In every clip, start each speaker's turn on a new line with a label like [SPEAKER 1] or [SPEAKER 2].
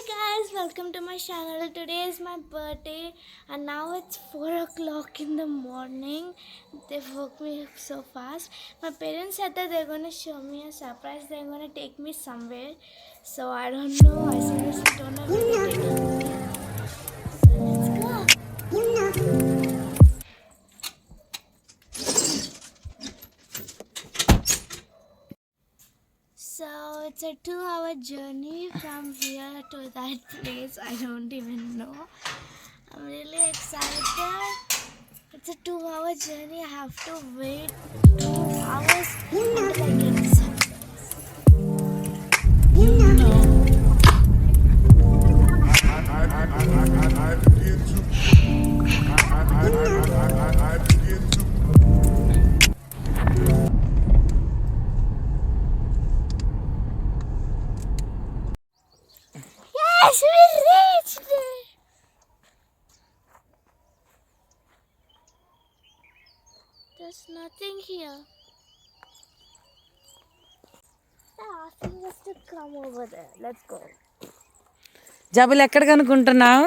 [SPEAKER 1] Guys, welcome to my channel. Today is my birthday and now it's 4 o'clock in the morning. They woke me up so fast. My parents said that they're going to show me a surprise. They're going to take me somewhere. So I don't know. I seriously don't know where they're taking me. So let's go. So it's a 2-hour journey from here to that place. I don't even know. I'm really excited. It's a 2-hour journey. I have to wait 2 hours until I get sunrise. Yes, we reached it! There's nothing here. They're asking us to come over there. Let's go.
[SPEAKER 2] జబిలి ఎక్కడికి అనుకుంటున్నావు?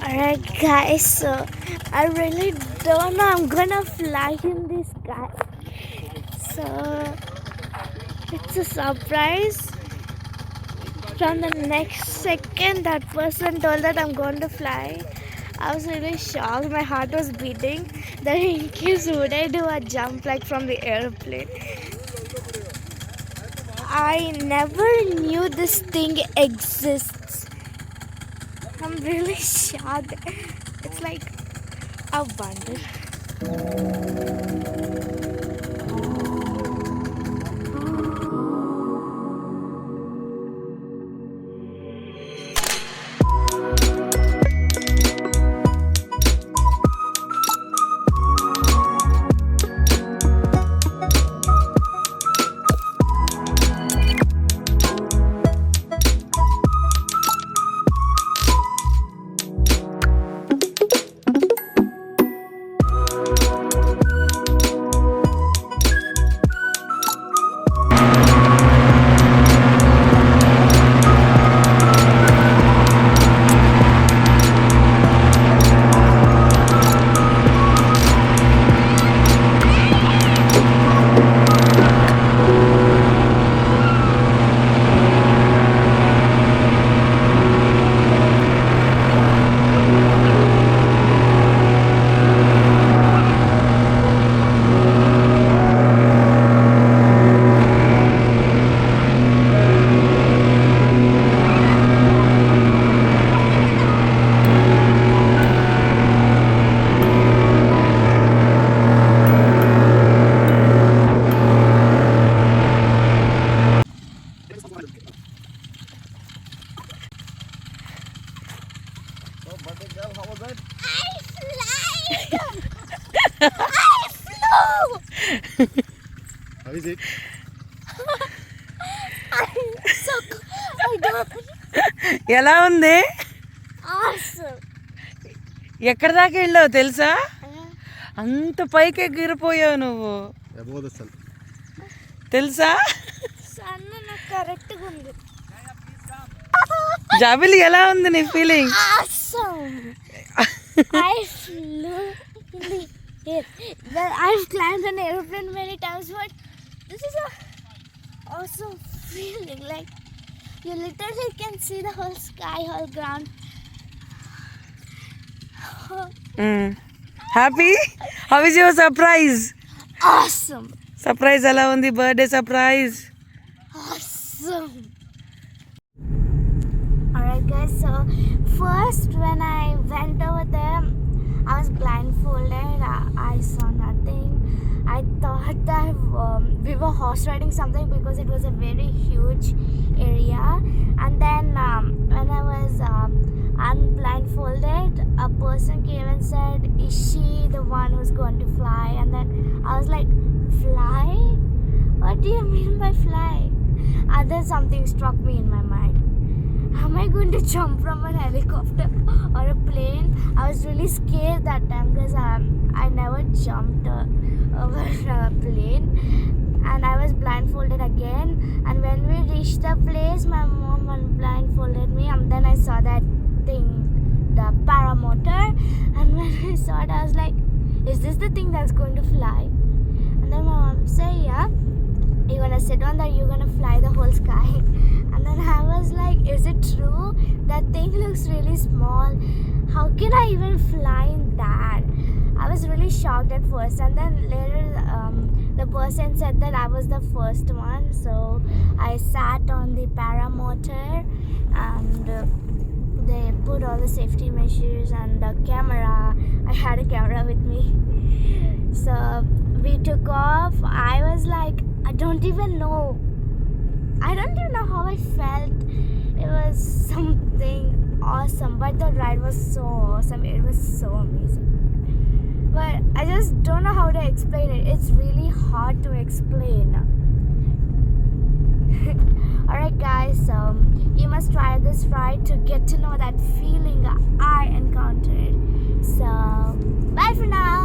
[SPEAKER 1] Alright guys, so I really don't know. I'm gonna fly in the sky. So it's a surprise. From the next second that person told that I'm going to fly, I was really shocked. My heart was beating. Then in case would I do a jump like from the airplane? I never knew this thing exists. I'm really shocked. It's like a wonder. I flew!
[SPEAKER 3] How is it?
[SPEAKER 1] I don't.
[SPEAKER 2] ఎలా ఉంది?
[SPEAKER 1] Awesome.
[SPEAKER 2] ఎక్కడి దాకా వెళ్ళావు తెలుసా? అంత పైకి ఎగిరిపోయావు నువ్వు. తెలుసా?
[SPEAKER 1] సన్న నాకు కరెక్ట్గా ఉంది.
[SPEAKER 2] జబిలి ఎలా ఉంది నీ feeling?
[SPEAKER 1] Awesome. I flew in the air. Well, I've climbed an airplane many times, but this is a awesome feeling. Like you literally can see the whole sky, whole ground,
[SPEAKER 2] happy? How is your surprise?
[SPEAKER 1] Awesome.
[SPEAKER 2] Surprise ఎలా ఉంది? Birthday surprise.
[SPEAKER 1] Awesome. Alright guys, so first when I went over there, I was blindfolded. I saw nothing. I thought that we were horse riding something because it was a very huge area. And then when I was unblindfolded, a person came and said, "Is she the one who's going to fly?" And then I was like, "Fly? What do you mean by fly?" And then something struck me in my mind. Am I going to jump from a helicopter or a plane? I was really scared that time because I never jumped over a plane, and I was blindfolded again. And when we reached the place, my mom blindfolded me, and then I saw that thing, the paramotor. And when I saw it, I was like, "Is this the thing that's going to fly?" And then my mom said, "Yeah, you're gonna sit on that, you're gonna fly the whole sky." And then I was like, "Is it true? That thing looks really small. How can I even fly in that?" I was really shocked at first, and then later the person said that I was the first one. So I sat on the paramotor, and they put all the safety measures and the camera. I had a camera with me. So we took off. I was like, I don't even know how I felt. It was something awesome, but the ride was so awesome. It was so amazing, but I just don't know how to explain it. It's really hard to explain. Alright guys, you must try this ride to get to know that feeling I encountered. So bye for now.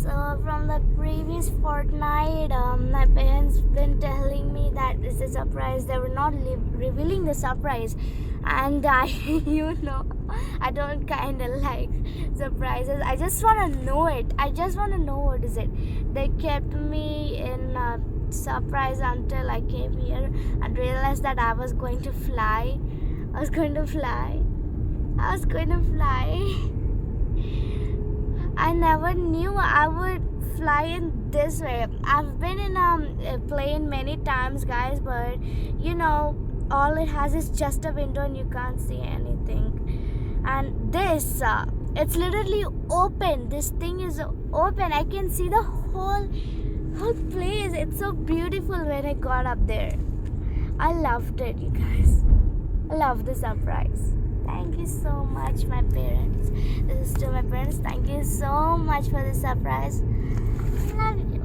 [SPEAKER 1] So from the previous fortnight, my parents been telling me that this is a surprise. They were not revealing the surprise, and I, I don't kind of like surprises. I just want to know it. I just want to know what is it. They kept me in surprise until I came here and realized that I was going to fly. I was going to fly. I never knew I would fly in this way. I've been in a plane many times, guys, but all it has is just a window and you can't see anything. And this, it's literally open. This thing is open. I can see the whole place. It's so beautiful when I got up there. I loved it, you guys. I love the surprise. Thank you so much, my parents. This is to my parents. Thank you so much for the surprise. I love you.